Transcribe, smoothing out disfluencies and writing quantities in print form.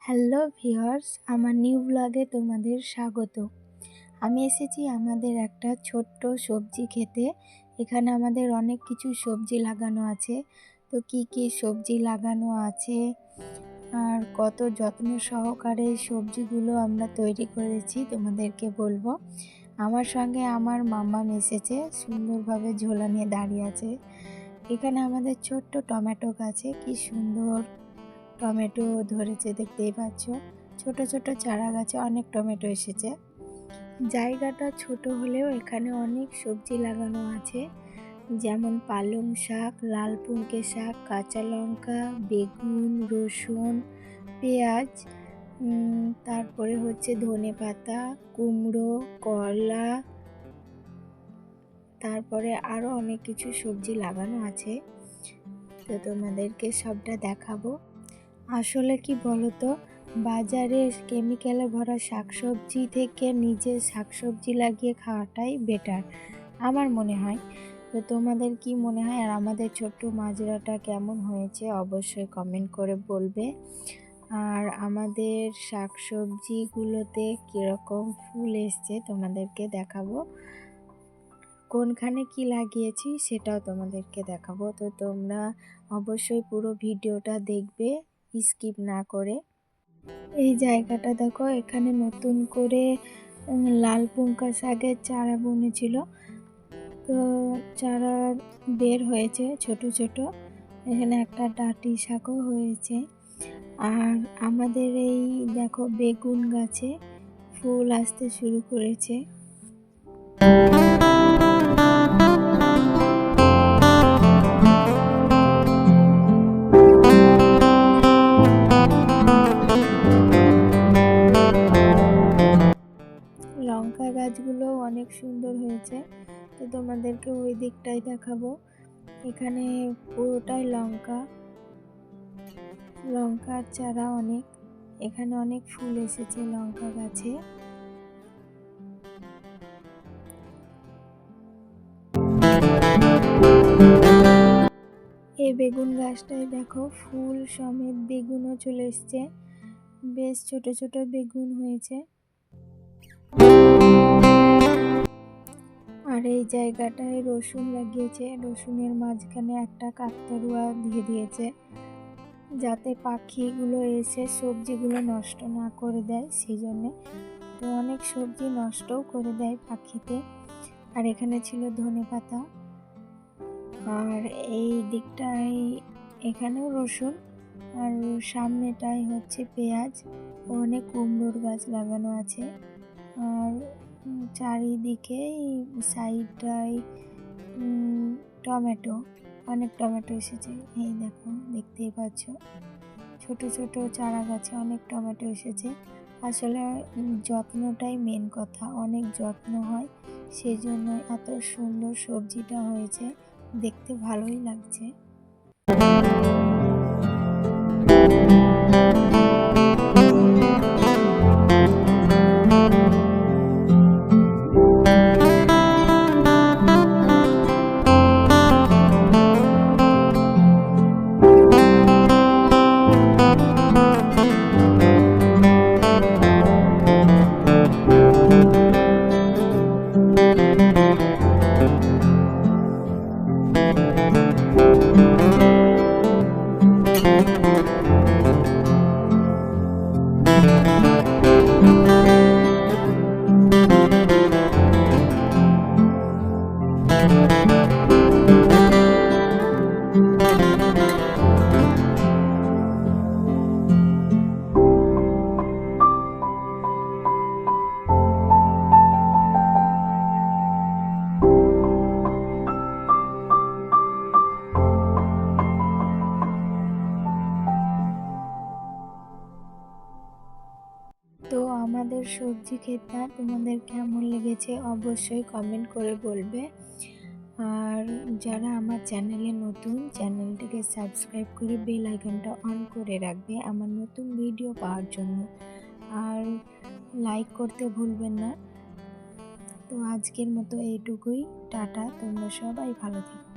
Hello viewers, আমার new ব্লগে তোমাদের স্বাগত। আমি এসেছি আমাদের একটা ছোট্ট সবজি খেতে। এখানে আমাদের অনেক কিছু সবজি লাগানো আছে। তো কি সবজি লাগানো আছে আর কত যত্ন সহকারে সবজিগুলো আমরা তৈরি করেছি তোমাদেরকে বলবো। আমার সঙ্গে আমার মাম্মাম এসেছে, সুন্দরভাবে ঝোলা নিয়ে দাঁড়িয়ে আছে। এখানে আমাদের ছোট্ট টমেটো গাছে কি সুন্দর টমেটো ধরেছে, দেখতেই পাচ্ছ। ছোট ছোট চারা গাছে অনেক টমেটো এসেছে। জায়গাটা ছোট হলেও এখানে অনেক সবজি লাগানো আছে, যেমন পালং শাক, লাল পুঁকে শাক, কাঁচা লঙ্কা, বেগুন, রসুন, পেঁয়াজ, তারপরে হচ্ছে ধনেপাতা, কুমড়ো, করলা, তারপরে আরও অনেক কিছু সবজি লাগানো আছে। তো তোমাদেরকে সবটা দেখাবো। আসলে কি বলতো, বাজারে কেমিক্যালে ভরা শাকসবজি থেকে নিজের শাকসবজি লাগিয়ে খাওয়াটাই বেটার আমার মনে হয়। তো তোমাদের কি মনে হয়, আর আমাদের ছোট্ট মাজরাটা কেমন হয়েছে অবশ্যই কমেন্ট করে বলবে। আর আমাদের শাকসবজিগুলোতে কীরকম ফুল এসছে তোমাদেরকে দেখাবো, কোনখানে কি লাগিয়েছি সেটাও তোমাদেরকে দেখাবো। তো তোমরা অবশ্যই পুরো ভিডিওটা দেখবে, স্কিপ না করে। এই জায়গাটা দেখো, এখানে নতুন করে লাল পুঙ্কা শাকের চারা বুনেছিল। তো চারা বের হয়েছে ছোট ছোট, এখানে একটা ডাঁটি শাকও হয়েছে। আর আমাদের এই দেখো বেগুন গাছে ফুল আসতে শুরু করেছে। লঙ্কা গাছগুলো অনেক সুন্দর হয়েছে। তো তোমাদেরকে ওই দিকটাই দেখাবো। এখানে পুরোটাই লঙ্কার চারা অনেক, এখানে অনেক ফুল এসেছে লঙ্কা গাছে। এই বেগুন গাছটায় দেখো ফুল সমেত বেগুনও চলে এসছে, বেশ ছোট ছোট বেগুন হয়েছে। আর এই জায়গাটায় রসুন লাগিয়েছে, রসুনের মাঝখানে একটা কাকতাড়ুয়া দিয়ে দিয়েছে যাতে পাখিগুলো এসে সবজিগুলো নষ্ট না করে দেয়, সেই জন্যে। তো অনেক সবজি নষ্টও করে দেয় পাখিতে। আর এখানে ছিল ধনেপাতা, আর এই দিকটায় এখানেও রসুন, আর সামনেটাই হচ্ছে পেঁয়াজ, অনেক কুমড়োর গাছ লাগানো আছে। আর চারিদিকে সাইডটায় টমেটো, অনেক টমেটো এসেছে। এই দেখো, দেখতেই পাচ্ছ ছোট ছোট চারা গাছে অনেক টমেটো এসেছে। আসলে যত্নটাই মেন কথা, অনেক যত্ন হয়, সেই জন্য এত সুন্দর সবজিটা হয়েছে, দেখতে ভালোই লাগছে। তো আমাদের সবজি ক্ষেতটা তোমাদের কেমন লেগেছে অবশ্যই কমেন্ট করে বলবে। আর যারা আমার চ্যানেলে নতুন, চ্যানেলটিকে সাবস্ক্রাইব করে বেল আইকনটা অন করে রাখবে আমার নতুন ভিডিও পাওয়ার জন্য। আর লাইক করতে ভুলবেন না। তো আজকের মতো এইটুকুই, টাটা, তোমরা সবাই ভালো থেকো।